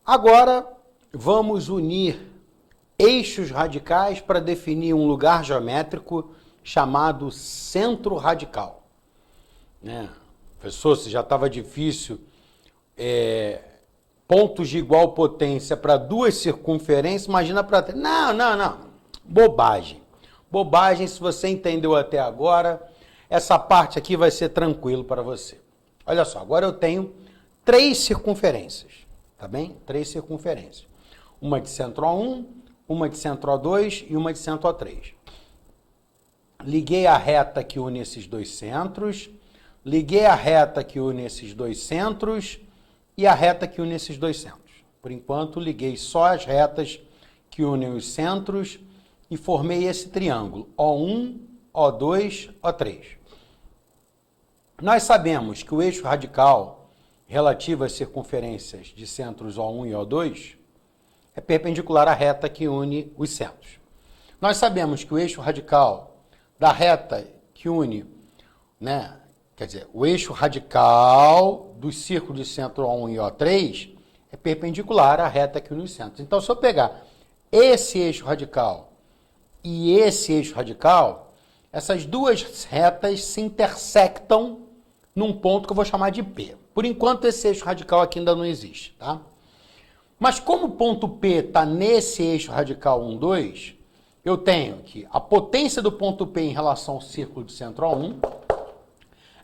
Agora, vamos unir eixos radicais para definir um lugar geométrico chamado centro radical. Né? Professor, se já estava difícil, pontos de igual potência para duas circunferências, imagina para três. Não. Bobagem. Bobagem, se você entendeu até agora, essa parte aqui vai ser tranquilo para você. Olha só, agora eu tenho 3 circunferências, tá bem? 3 circunferências. Uma de centro A1, uma de centro A2 e uma de centro A3. Liguei a reta que une esses dois centros, liguei a reta que une esses dois centros e a reta que une esses dois centros. Por enquanto, liguei só as retas que unem os centros e formei esse triângulo, O1, O2, O3. Nós sabemos que o eixo radical relativo às circunferências de centros O1 e O2 é perpendicular à reta que une os centros. Nós sabemos que o eixo radical da reta que une, o eixo radical dos círculos de centro O1 e O3 é perpendicular à reta que une os centros. Então, se eu pegar esse eixo radical e esse eixo radical, essas duas retas se intersectam num ponto que eu vou chamar de P. Por enquanto, esse eixo radical aqui ainda não existe, tá? Mas como o ponto P está nesse eixo radical 1, 2, eu tenho que a potência do ponto P em relação ao círculo de centro A1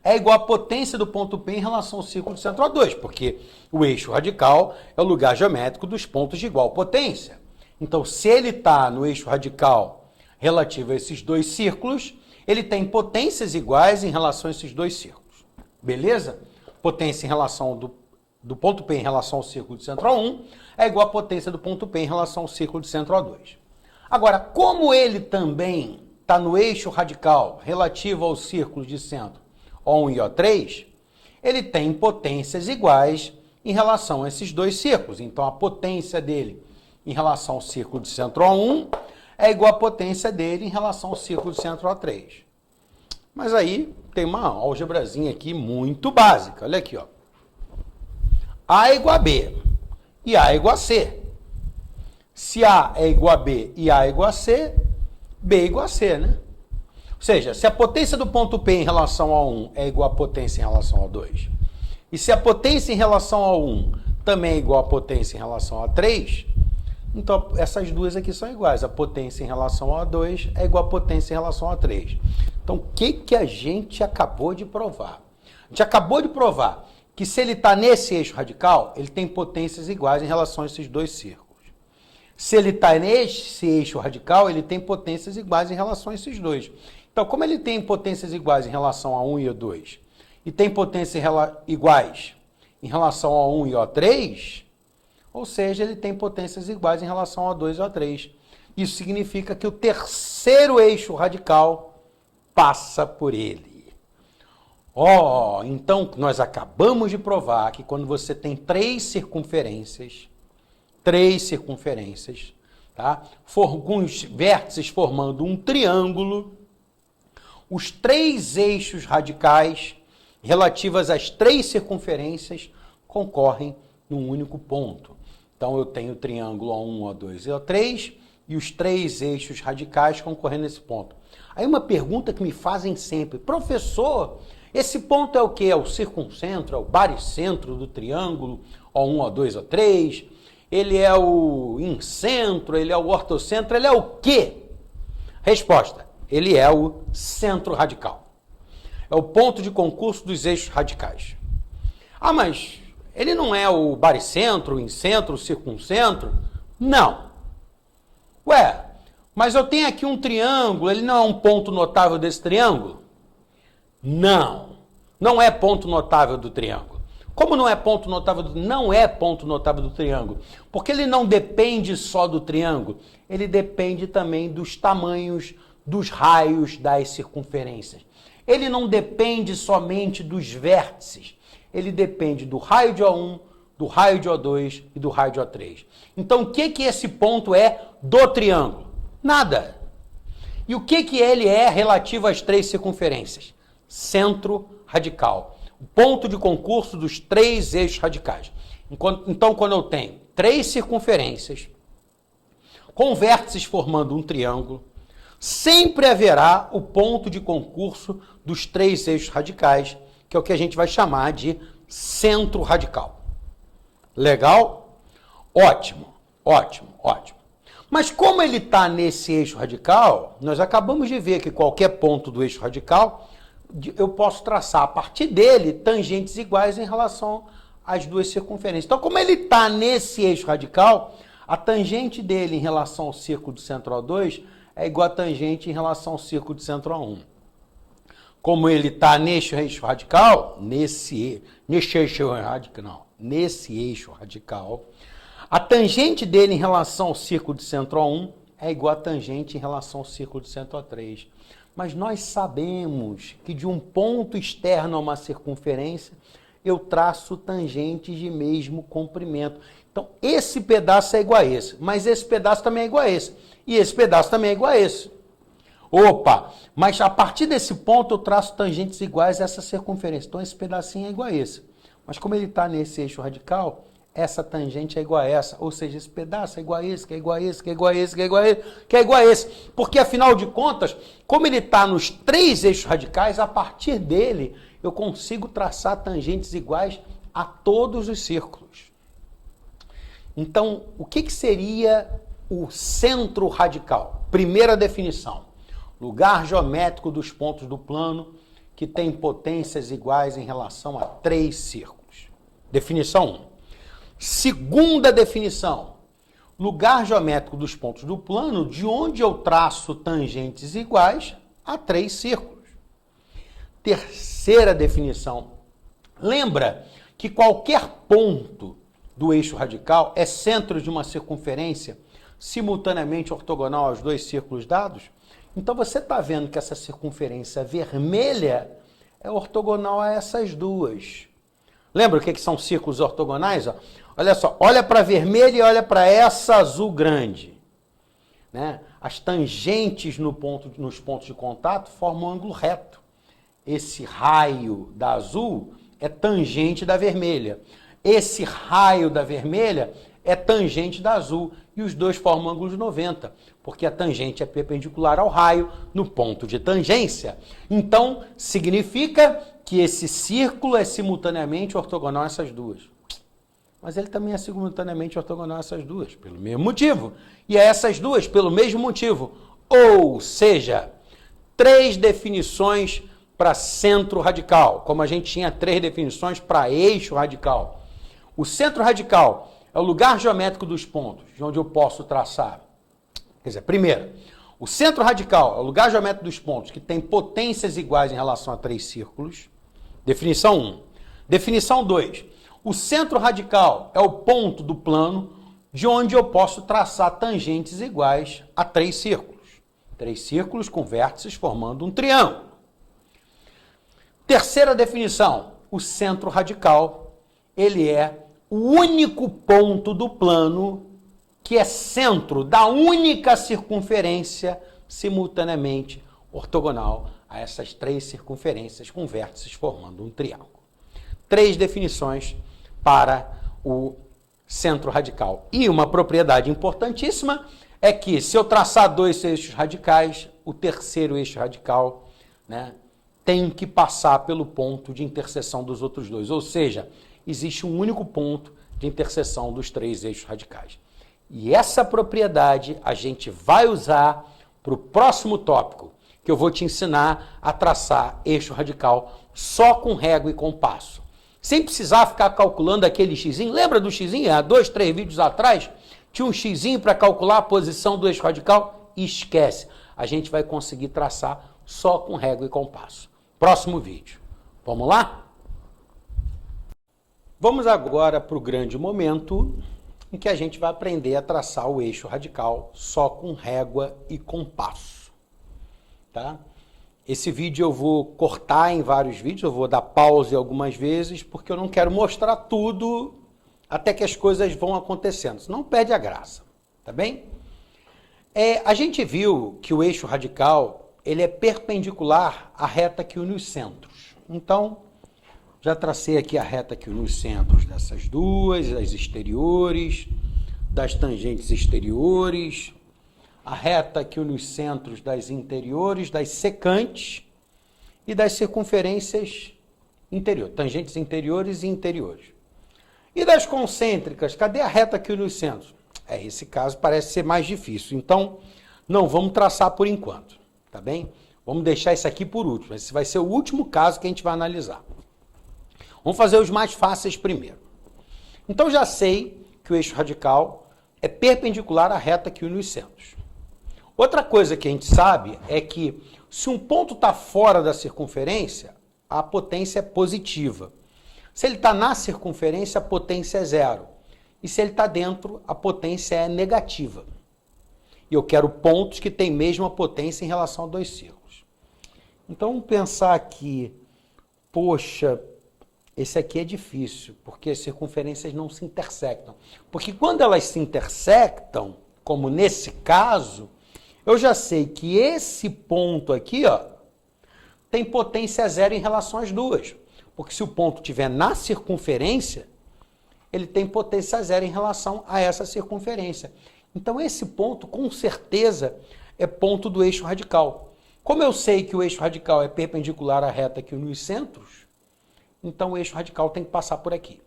é igual à potência do ponto P em relação ao círculo de centro A2, porque o eixo radical é o lugar geométrico dos pontos de igual potência. Então, se ele está no eixo radical relativo a esses dois círculos, ele tem potências iguais em relação a esses dois círculos. Beleza? Potência em relação do ponto P em relação ao círculo de centro A1 é igual à potência do ponto P em relação ao círculo de centro A2. Agora, como ele também está no eixo radical relativo ao círculo de centro O1 e O3, ele tem potências iguais em relação a esses dois círculos. Então, a potência dele em relação ao círculo de centro A1 é igual à potência dele em relação ao círculo de centro A3. Mas aí tem uma álgebrazinha aqui muito básica. Olha aqui, ó. A é igual a B e A é igual a C. Se A é igual a B e A é igual a C, B é igual a C, né? Ou seja, se a potência do ponto P em relação a 1 é igual à potência em relação a 2, e se a potência em relação a 1 também é igual à potência em relação a 3, então essas duas aqui são iguais. A potência em relação a 2 é igual à potência em relação a 3. Então, o que a gente acabou de provar? A gente acabou de provar que se ele está nesse eixo radical, ele tem potências iguais em relação a esses dois círculos. Se ele está nesse eixo radical, ele tem potências iguais em relação a esses dois. Então, como ele tem potências iguais em relação a 1 e a 2, e tem potências iguais em relação a 1 e a 3, ou seja, ele tem potências iguais em relação a 2 e a 3. Isso significa que o terceiro eixo radical passa por ele. Então nós acabamos de provar que quando você tem 3 circunferências, tá? Com os vértices formando um triângulo, os 3 eixos radicais relativos às 3 circunferências concorrem num único ponto. Então eu tenho o triângulo O1, O2 e O3 e os 3 eixos radicais concorrendo nesse ponto. Aí uma pergunta que me fazem sempre: professor, esse ponto é o quê? É o circuncentro, é o baricentro do triângulo O1, O2, O3? Ele é o incentro, ele é o ortocentro, ele é o quê? Resposta: ele é o centro radical. É o ponto de concurso dos eixos radicais. Ah, mas ele não é o baricentro, o incentro, o circuncentro? Não. Ué, mas eu tenho aqui um triângulo, ele não é um ponto notável desse triângulo? Não. Não é ponto notável do triângulo. Como não é ponto notável não é ponto notável do triângulo? Porque ele não depende só do triângulo, ele depende também dos tamanhos, dos raios das circunferências. Ele não depende somente dos vértices, ele depende do raio de O1, do raio de O2 e do raio de O3. Então, o que esse ponto é do triângulo? Nada. E o que ele é relativo às 3 circunferências? Centro radical. O ponto de concurso dos 3 eixos radicais. Então, quando eu tenho três circunferências, com vértices formando um triângulo, sempre haverá o ponto de concurso dos três eixos radicais, que é o que a gente vai chamar de centro radical. Legal? Ótimo, ótimo, ótimo. Mas como ele está nesse eixo radical, nós acabamos de ver que qualquer ponto do eixo radical, eu posso traçar a partir dele tangentes iguais em relação às duas circunferências. Então, como ele está nesse eixo radical, a tangente dele em relação ao círculo de centro A2 é igual a tangente em relação ao círculo de centro A1. Como ele está nesse eixo radical, nesse eixo radical, a tangente dele em relação ao círculo de centro A1 é igual a tangente em relação ao círculo de centro A3. Mas nós sabemos que de um ponto externo a uma circunferência, eu traço tangentes de mesmo comprimento. Então, esse pedaço é igual a esse, mas esse pedaço também é igual a esse. E esse pedaço também é igual a esse. Opa, mas a partir desse ponto eu traço tangentes iguais a essa circunferência. Então, esse pedacinho é igual a esse. Mas como ele está nesse eixo radical, essa tangente é igual a essa. Ou seja, esse pedaço é igual a esse, que é igual a esse, que é igual a esse, que é igual a esse, que é igual a esse. Porque, afinal de contas, como ele está nos três eixos radicais, a partir dele eu consigo traçar tangentes iguais a todos os círculos. Então, o que seria o centro radical? Primeira definição: lugar geométrico dos pontos do plano que tem potências iguais em relação a três círculos. Definição 1. Segunda definição: lugar geométrico dos pontos do plano de onde eu traço tangentes iguais a três círculos. Terceira definição: lembra que qualquer ponto do eixo radical é centro de uma circunferência simultaneamente ortogonal aos dois círculos dados? Então você está vendo que essa circunferência vermelha é ortogonal a essas duas. Lembra o que são círculos ortogonais? Ó? Olha só, olha para a vermelha e olha para essa azul grande. Né? As tangentes nos pontos de contato formam um ângulo reto. Esse raio da azul é tangente da vermelha. Esse raio da vermelha é tangente da azul. E os dois formam ângulos 90, porque a tangente é perpendicular ao raio no ponto de tangência. Então, significa que esse círculo é simultaneamente ortogonal a essas duas. Mas ele também é simultaneamente ortogonal a essas duas, pelo mesmo motivo. E a essas duas, pelo mesmo motivo. Ou seja, três definições para centro radical, como a gente tinha três definições para eixo radical. O centro radical é o lugar geométrico dos pontos, de onde eu posso traçar. Quer dizer, primeiro, o centro radical é o lugar geométrico dos pontos que tem potências iguais em relação a três círculos. Definição 1. Definição 2. O centro radical é o ponto do plano de onde eu posso traçar tangentes iguais a três círculos. Três círculos com vértices formando um triângulo. Terceira definição. O centro radical, ele é o único ponto do plano que é centro da única circunferência simultaneamente ortogonal a essas três circunferências com vértices formando um triângulo. Três definições para o centro radical. E uma propriedade importantíssima é que se eu traçar dois eixos radicais, o terceiro eixo radical, né, tem que passar pelo ponto de interseção dos outros dois. Ou seja, existe um único ponto de interseção dos três eixos radicais. E essa propriedade a gente vai usar para o próximo tópico, que eu vou te ensinar a traçar eixo radical só com régua e compasso. Sem precisar ficar calculando aquele xizinho. Lembra do xizinho? Há 2, 3 vídeos atrás, tinha um xizinho para calcular a posição do eixo radical? Esquece. A gente vai conseguir traçar só com régua e compasso. Próximo vídeo. Vamos lá? Vamos agora para o grande momento em que a gente vai aprender a traçar o eixo radical só com régua e compasso. Tá? Esse vídeo eu vou cortar em vários vídeos, eu vou dar pause algumas vezes, porque eu não quero mostrar tudo até que as coisas vão acontecendo, senão perde a graça, tá bem? A gente viu que o eixo radical ele é perpendicular à reta que une os centros. Então, já tracei aqui a reta que une os centros dessas duas, as exteriores. das tangentes exteriores, a reta que une os centros das interiores, das secantes e das circunferências interiores, tangentes interiores e interiores. E das concêntricas, cadê a reta que une os centros? Esse caso parece ser mais difícil, então não vamos traçar por enquanto, tá bem? Vamos deixar isso aqui por último, esse vai ser o último caso que a gente vai analisar. Vamos fazer os mais fáceis primeiro. Então já sei que o eixo radical é perpendicular à reta que une os centros. Outra coisa que a gente sabe é que se um ponto está fora da circunferência, a potência é positiva. Se ele está na circunferência, a potência é zero. E se ele está dentro, a potência é negativa. E eu quero pontos que têm mesma potência em relação a dois círculos. Então vamos pensar aqui, poxa, esse aqui é difícil, porque as circunferências não se intersectam. Porque quando elas se intersectam, como nesse caso, eu já sei que esse ponto aqui, ó, tem potência zero em relação às duas. Porque se o ponto estiver na circunferência, ele tem potência zero em relação a essa circunferência. Então esse ponto, com certeza, é ponto do eixo radical. Como eu sei que o eixo radical é perpendicular à reta que une os centros, então o eixo radical tem que passar por aqui.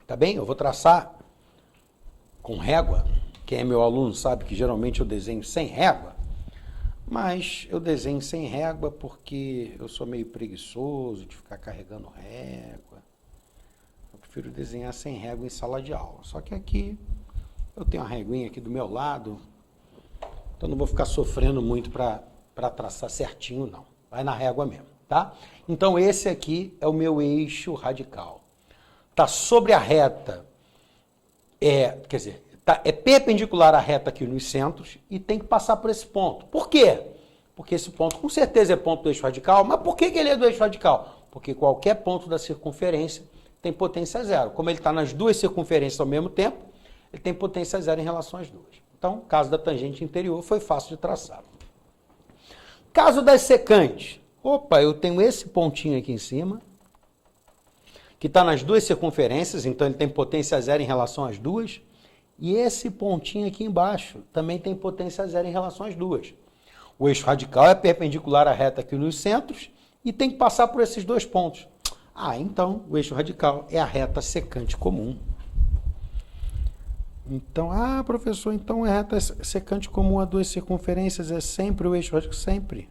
Tá bem? Eu vou traçar com régua. Quem é meu aluno sabe que geralmente eu desenho sem régua, mas eu desenho sem régua porque eu sou meio preguiçoso de ficar carregando régua. Eu prefiro desenhar sem régua em sala de aula. Só que aqui eu tenho uma réguinha aqui do meu lado, então não vou ficar sofrendo muito para traçar certinho, não. Vai na régua mesmo, tá? Então esse aqui é o meu eixo radical. Está sobre a reta, quer dizer, é perpendicular à reta aqui nos centros e tem que passar por esse ponto. Por quê? Porque esse ponto com certeza é ponto do eixo radical, mas por que ele é do eixo radical? Porque qualquer ponto da circunferência tem potência zero. Como ele está nas duas circunferências ao mesmo tempo, ele tem potência zero em relação às duas. Então, o caso da tangente interior foi fácil de traçar. Caso das secantes. Opa, eu tenho esse pontinho aqui em cima, que está nas duas circunferências, então ele tem potência zero em relação às duas. E esse pontinho aqui embaixo também tem potência zero em relação às duas. O eixo radical é perpendicular à reta aqui nos centros e tem que passar por esses dois pontos. Então o eixo radical é a reta secante comum. Então, professor, então a reta secante comum a duas circunferências é sempre o eixo radical? Sempre.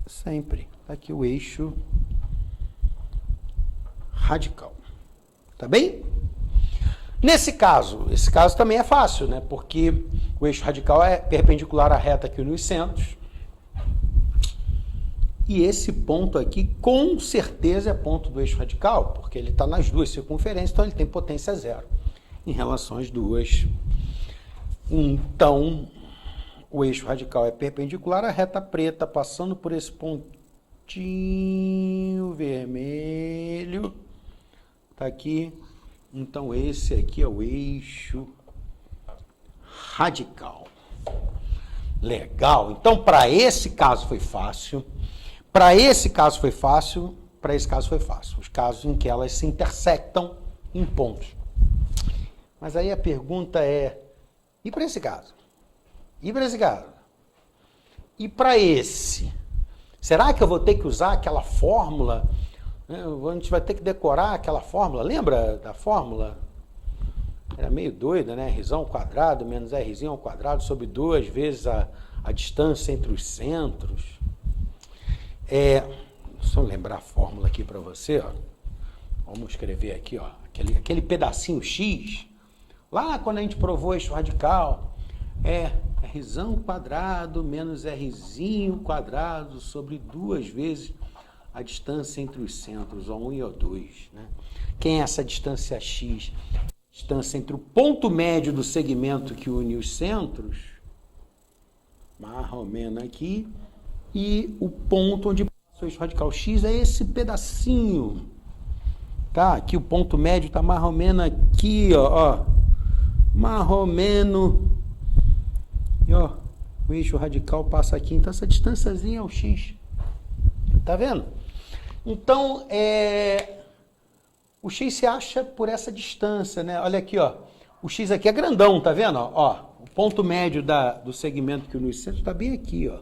Sempre. Está aqui o eixo radical. Tá bem? Nesse caso, esse caso também é fácil, né? Porque o eixo radical é perpendicular à reta aqui nos centros. E esse ponto aqui, com certeza, é ponto do eixo radical, porque ele está nas duas circunferências, então ele tem potência zero em relação às duas. Então, o eixo radical é perpendicular à reta preta, passando por esse pontinho vermelho. Está aqui. Então, esse aqui é o eixo radical. Legal. Então, para esse caso foi fácil. Para esse caso foi fácil. Para esse caso foi fácil. Os casos em que elas se intersectam em pontos. Mas aí a pergunta é, e para esse caso? E para esse caso? E para esse? Será que eu vou ter que usar aquela fórmula? A gente vai ter que decorar aquela fórmula. Lembra da fórmula? Era meio doida, né? R ao quadrado menos R ao quadrado sobre 2 vezes a distância entre os centros. Deixa eu lembrar a fórmula aqui para você. Ó. Vamos escrever aqui, ó, aquele pedacinho X. Lá quando a gente provou eixo radical, R ao quadrado menos R quadrado sobre 2 vezes a distância entre os centros, O1 e O2. Né? Quem é essa distância X? Distância entre o ponto médio do segmento que une os centros, mais ou menos aqui, e o ponto onde passa o eixo radical. X é esse pedacinho. Tá? Aqui o ponto médio está mais ou menos aqui, ó. Mais ou menos. E ó, o eixo radical passa aqui. Então essa distânciazinha é o X. Tá vendo? Então, O x se acha por essa distância, né? Olha aqui, ó. O x aqui é grandão, tá vendo? Ó, o ponto médio do segmento que une os centros está bem aqui, ó.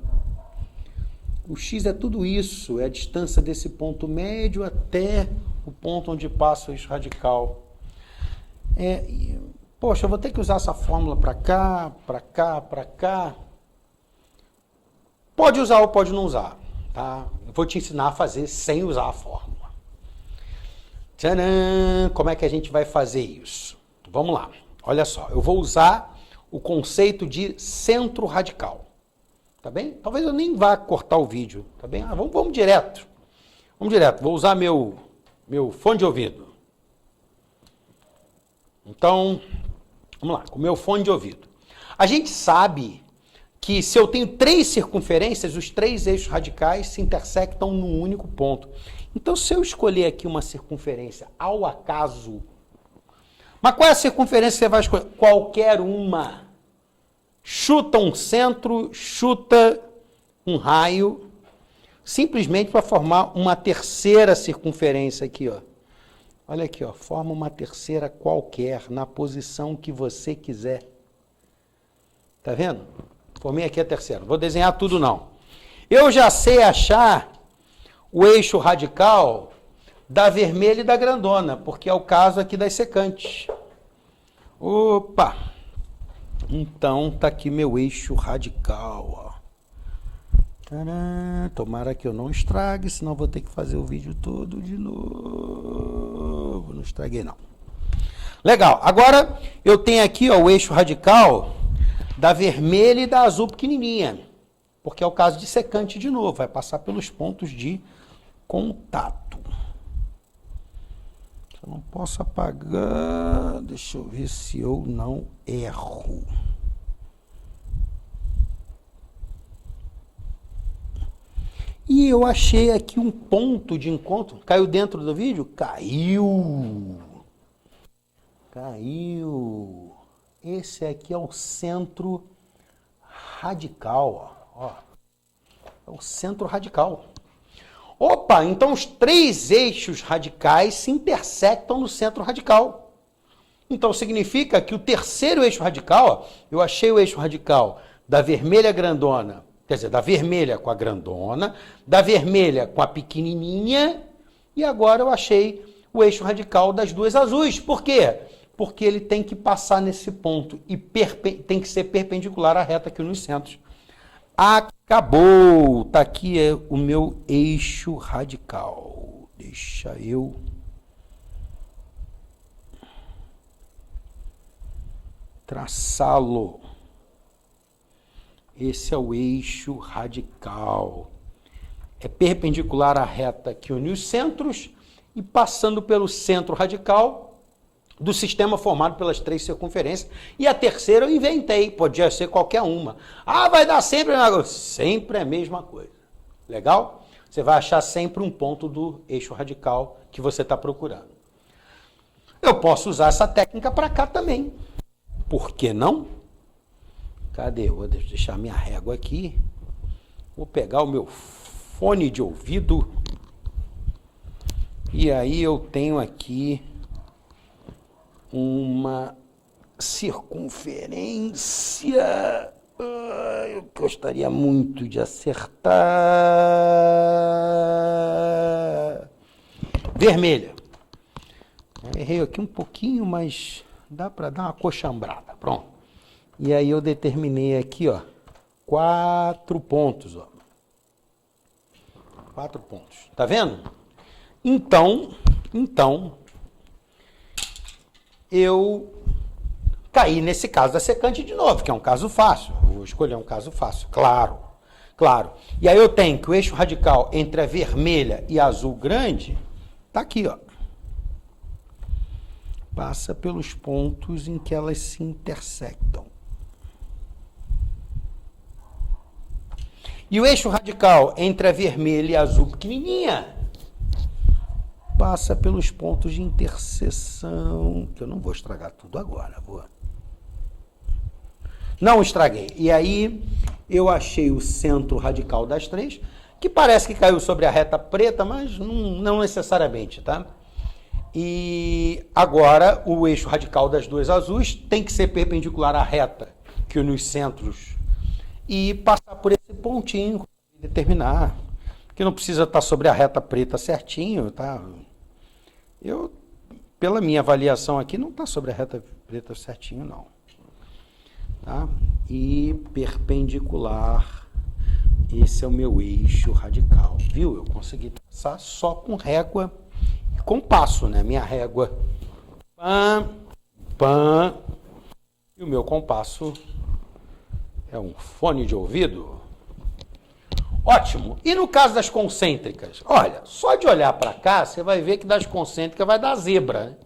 O x é tudo isso, é a distância desse ponto médio até o ponto onde passa o eixo radical. Poxa, eu vou ter que usar essa fórmula para cá, para cá, para cá. Pode usar ou pode não usar, tá? Eu vou te ensinar a fazer sem usar a fórmula. Tcharam! Como é que a gente vai fazer isso? Vamos lá. Olha só, eu vou usar o conceito de centro radical. Tá bem? Talvez eu nem vá cortar o vídeo, tá bem? Vamos direto. Vamos direto. Vou usar meu fone de ouvido. Então, vamos lá, com o meu fone de ouvido. A gente sabe que se eu tenho 3 circunferências, os 3 eixos radicais se intersectam num único ponto. Então, se eu escolher aqui uma circunferência ao acaso, mas qual é a circunferência que você vai escolher? Qualquer uma. Chuta um centro, chuta um raio, simplesmente para formar uma terceira circunferência aqui, ó. Olha aqui, ó, forma uma terceira qualquer, na posição que você quiser. Tá vendo? Formei aqui a terceira. Não vou desenhar tudo, não. Eu já sei achar o eixo radical da vermelha e da grandona, porque é o caso aqui das secantes. Opa! Então, tá aqui meu eixo radical, ó. Tcharam! Tomara que eu não estrague, senão vou ter que fazer o vídeo todo de novo. Não estraguei, não. Legal. Agora, eu tenho aqui, ó, o eixo radical da vermelha e da azul pequenininha, porque é o caso de secante de novo, vai passar pelos pontos de contato. Eu não posso apagar, deixa eu ver se eu não erro. E eu achei aqui um ponto de encontro. Caiu dentro do vídeo? Caiu. Caiu. Esse aqui é o centro radical, ó. É o centro radical. Opa, então os 3 eixos radicais se intersectam no centro radical. Então significa que o terceiro eixo radical, ó, eu achei o eixo radical da vermelha grandona, quer dizer, da vermelha com a grandona, da vermelha com a pequenininha, e agora eu achei o eixo radical das 2 azuis. Por quê? Porque ele tem que passar nesse ponto e tem que ser perpendicular à reta que une os centros. Acabou! Tá aqui o meu eixo radical. Deixa eu traçá-lo. Esse é o eixo radical. É perpendicular à reta que une os centros e passando pelo centro radical do sistema formado pelas 3 circunferências. E a terceira eu inventei, podia ser qualquer uma. Ah, vai dar sempre sempre a mesma coisa. Legal? Você vai achar sempre um ponto do eixo radical que você está procurando. Eu posso usar essa técnica para cá também. Por que não? Cadê? Vou deixar minha régua aqui. Vou pegar o meu fone de ouvido. E aí eu tenho aqui uma circunferência. Eu gostaria muito de acertar. Vermelha. Errei aqui um pouquinho, mas dá para dar uma coxambrada. Pronto. E aí eu determinei aqui, ó, 4 pontos, ó. 4 pontos. Tá vendo? Então, eu caí nesse caso da secante de novo, que é um caso fácil. Eu vou escolher um caso fácil, claro. E aí eu tenho que o eixo radical entre a vermelha e a azul grande tá aqui, ó. Passa pelos pontos em que elas se intersectam. E o eixo radical entre a vermelha e a azul pequenininha passa pelos pontos de interseção, que eu não vou estragar tudo agora, vou. Não estraguei. E aí eu achei o centro radical das 3, que parece que caiu sobre a reta preta, mas não necessariamente, tá? E agora o eixo radical das duas azuis tem que ser perpendicular à reta que une os centros e passar por esse pontinho, determinar, que não precisa estar sobre a reta preta certinho, tá? Pela minha avaliação aqui, não está sobre a reta preta certinho, não. Tá? E perpendicular, esse é o meu eixo radical, viu? Eu consegui traçar só com régua e compasso, né? Minha régua, pã, e o meu compasso é um fone de ouvido. Ótimo. E no caso das concêntricas? Olha, só de olhar para cá, você vai ver que das concêntricas vai dar zebra, né?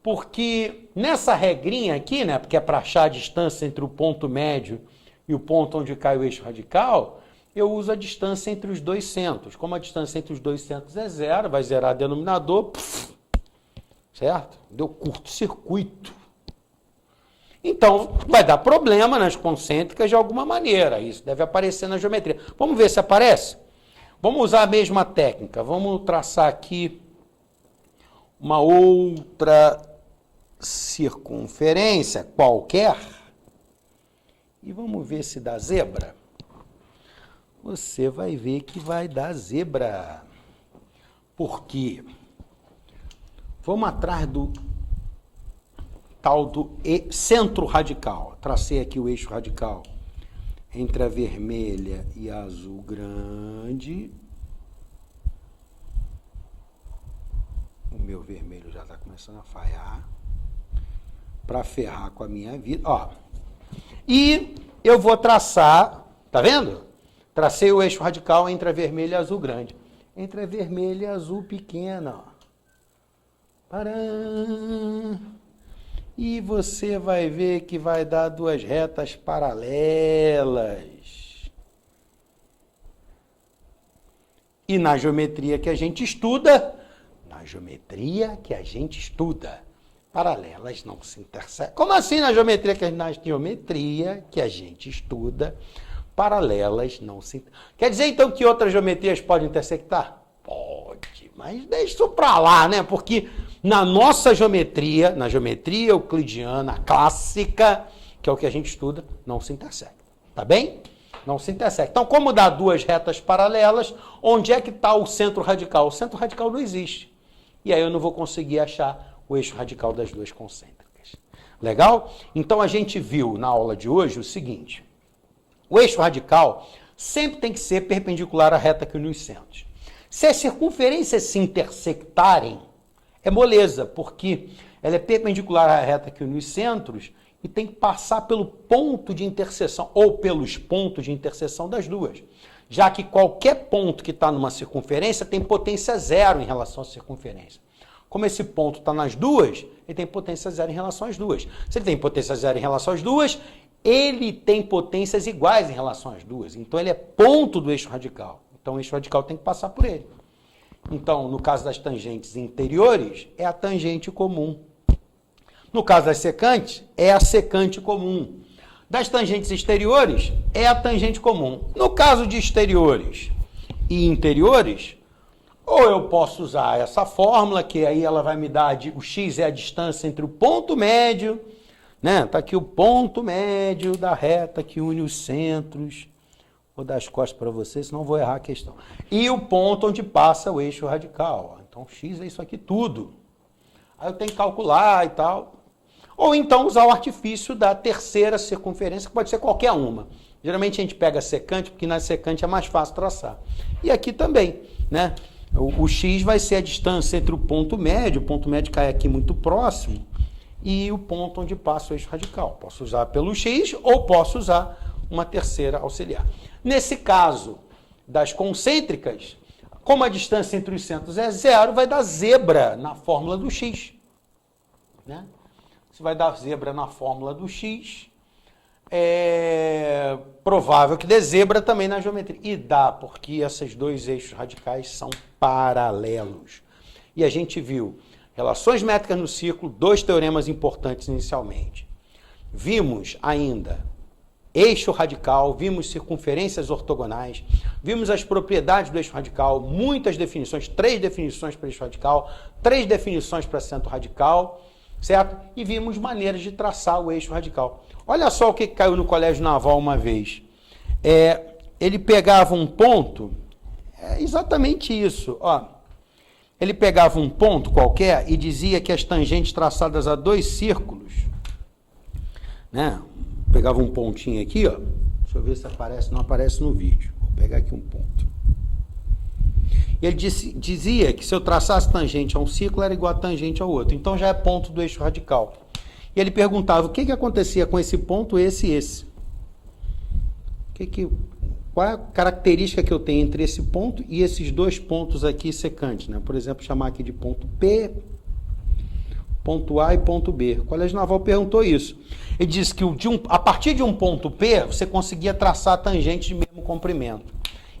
Porque nessa regrinha aqui, né, porque é para achar a distância entre o ponto médio e o ponto onde cai o eixo radical, eu uso a distância entre os dois centros. Como a distância entre os dois centros é zero, vai zerar denominador, certo? Deu curto-circuito. Então, vai dar problema nas concêntricas de alguma maneira. Isso deve aparecer na geometria. Vamos ver se aparece? Vamos usar a mesma técnica. Vamos traçar aqui uma outra circunferência qualquer. E vamos ver se dá zebra. Você vai ver que vai dar zebra. Por quê? Vamos atrás do tal do centro radical. Tracei aqui o eixo radical entre a vermelha e a azul grande. O meu vermelho já está começando a falhar. Para ferrar com a minha vida. Ó. E eu vou traçar, tá vendo? Tracei o eixo radical entre a vermelha e a azul grande. Entre a vermelha e a azul pequena. Ó. Param. E você vai ver que vai dar duas retas paralelas. E na geometria que a gente estuda, paralelas não se intersectam. Como assim na geometria que a gente estuda, paralelas não se intersectam? Quer dizer então que outras geometrias podem intersectar? Pode, mas deixa isso para lá, né? Porque na nossa geometria, na geometria euclidiana clássica, que é o que a gente estuda, não se intersecta. Tá bem? Não se intersecta. Então, como dá duas retas paralelas, onde é que está o centro radical? O centro radical não existe. E aí eu não vou conseguir achar o eixo radical das duas concêntricas. Legal? Então, a gente viu na aula de hoje o seguinte. O eixo radical sempre tem que ser perpendicular à reta que une os centros. Se as circunferências se intersectarem, é moleza, porque ela é perpendicular à reta que une os centros e tem que passar pelo ponto de interseção, ou pelos pontos de interseção das duas. Já que qualquer ponto que está numa circunferência tem potência zero em relação à circunferência. Como esse ponto está nas duas, ele tem potência zero em relação às duas. Se ele tem potência zero em relação às duas, ele tem potências iguais em relação às duas. Então, ele é ponto do eixo radical. Então, o eixo radical tem que passar por ele. Então, no caso das tangentes interiores, é a tangente comum. No caso das secantes, é a secante comum. Das tangentes exteriores, é a tangente comum. No caso de exteriores e interiores, ou eu posso usar essa fórmula, que aí ela vai me dar, o x é a distância entre o ponto médio, né? Tá aqui o ponto médio da reta que une os centros. Vou dar as costas para vocês, senão vou errar a questão. E o ponto onde passa o eixo radical. Então, x é isso aqui tudo. Aí eu tenho que calcular e tal. Ou então usar o artifício da terceira circunferência, que pode ser qualquer uma. Geralmente a gente pega a secante, porque na secante é mais fácil traçar. E aqui também, né? O x vai ser a distância entre o ponto médio cai aqui muito próximo, e o ponto onde passa o eixo radical. Posso usar pelo x ou posso usar uma terceira auxiliar. Nesse caso das concêntricas, como a distância entre os centros é zero, vai dar zebra na fórmula do x. Né? Se vai dar zebra na fórmula do x, é provável que dê zebra também na geometria. E dá, porque esses dois eixos radicais são paralelos. E a gente viu relações métricas no círculo, dois teoremas importantes inicialmente. Vimos ainda eixo radical, vimos circunferências ortogonais, vimos as propriedades do eixo radical, muitas definições, 3 definições para eixo radical, 3 definições para centro radical, certo? E vimos maneiras de traçar o eixo radical. Olha só o que caiu no Colégio Naval uma vez. Ele pegava um ponto, exatamente isso, ó. Ele pegava um ponto qualquer e dizia que as tangentes traçadas a 2 círculos, né? Pegava um pontinho aqui, ó. Deixa eu ver se aparece, não aparece no vídeo. Vou pegar aqui um ponto. Ele dizia que se eu traçasse tangente a um círculo era igual a tangente ao outro. Então já é ponto do eixo radical. E ele perguntava o que acontecia com esse ponto, esse e esse. Qual é a característica que eu tenho entre esse ponto e esses 2 pontos aqui secantes, né? Por exemplo, chamar aqui de ponto P, ponto A e ponto B. O Colégio Naval perguntou isso. Ele disse que a partir de um ponto P, você conseguia traçar tangente de mesmo comprimento.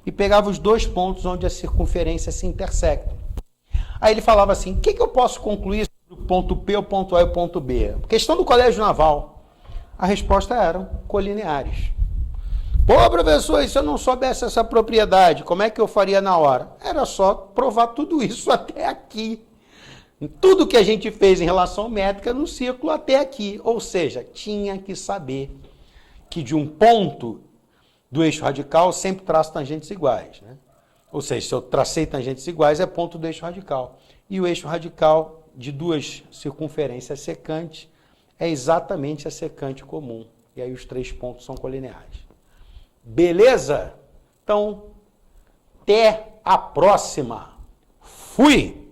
E pegava os 2 pontos onde as circunferências se intersectam. Aí ele falava assim, o que eu posso concluir sobre o ponto P, o ponto A e o ponto B? Questão do Colégio Naval. A resposta era colineares. Pô, professor, e se eu não soubesse essa propriedade, como é que eu faria na hora? Era só provar tudo isso até aqui. Tudo que a gente fez em relação à métrica no círculo até aqui. Ou seja, tinha que saber que de um ponto do eixo radical sempre traço tangentes iguais, né? Ou seja, se eu tracei tangentes iguais, é ponto do eixo radical. E o eixo radical de 2 circunferências secantes é exatamente a secante comum. E aí os 3 pontos são colineares. Beleza? Então, até a próxima. Fui!